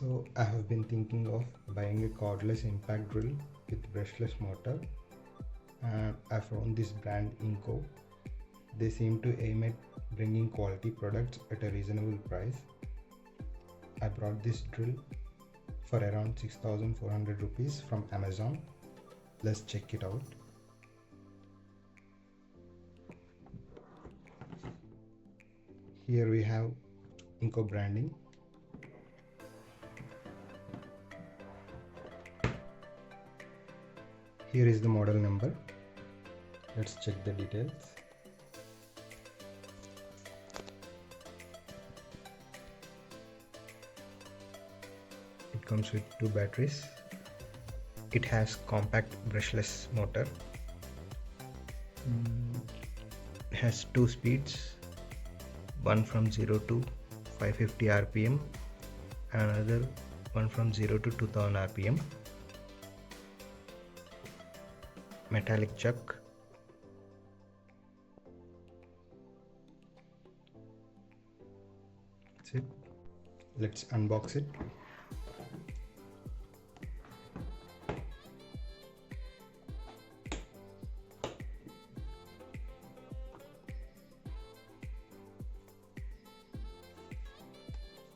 So I have been thinking of buying a cordless impact drill with brushless motor, and I found this brand INGCO. They seem to aim at bringing quality products at a reasonable price. I brought this drill for around 6,400 rupees from Amazon. Let's check it out. Here we have INGCO branding. Here is the model number. Let's check the details. It comes with 2 batteries. It has compact brushless motor. It has 2 speeds, one from 0 to 550 rpm and another one from 0 to 2000 rpm. Metallic chuck. That's it. Let's unbox it.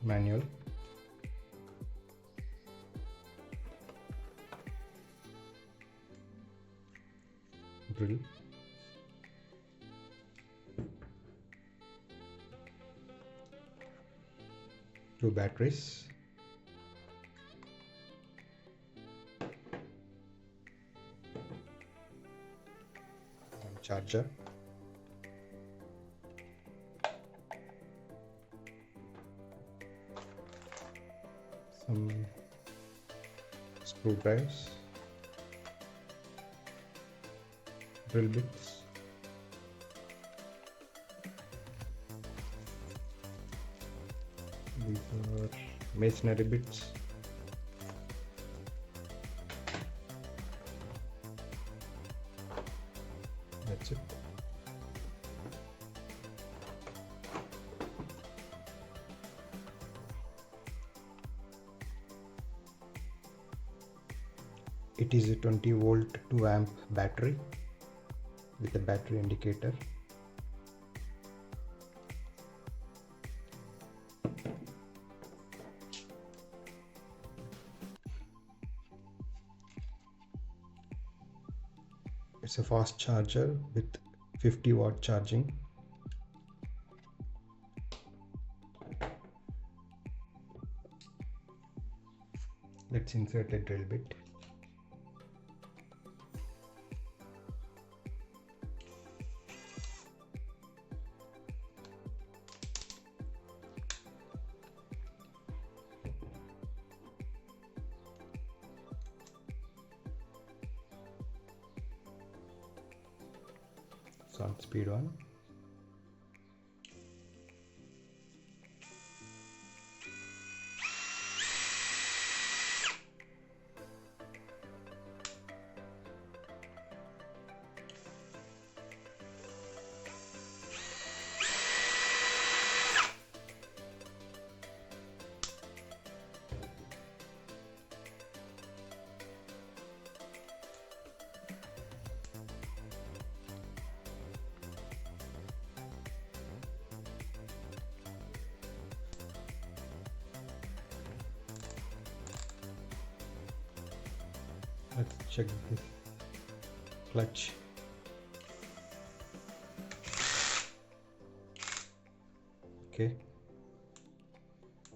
Manual. Drill. Two batteries. One charger. Some screwdrivers. Drill bits. These are masonry bits. That's it. It is a 20 volt 2 amp battery with a battery indicator. It's a fast charger with 50-watt charging. Let's insert a drill bit. It's on speed 1. Let's check this clutch. Okay,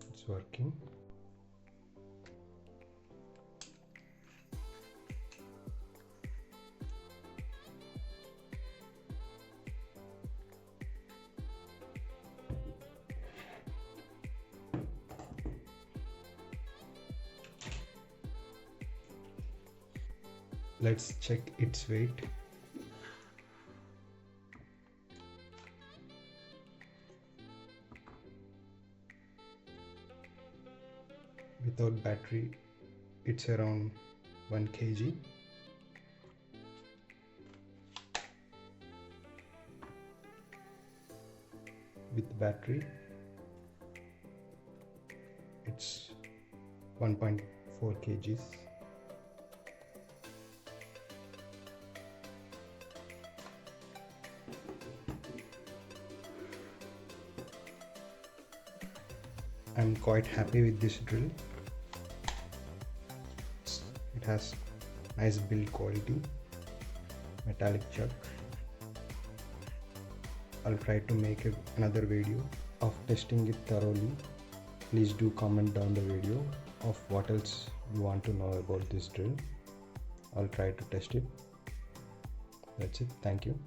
it's working. Let's check its weight. Without battery, it's around 1 kg. With battery, it's 1.4 kgs. I'm quite happy with this drill. It has nice build quality, metallic chuck. I'll try to make another video of testing it thoroughly. Please do comment down the video of what else you want to know about this drill. I'll try to test it. That's it. Thank you.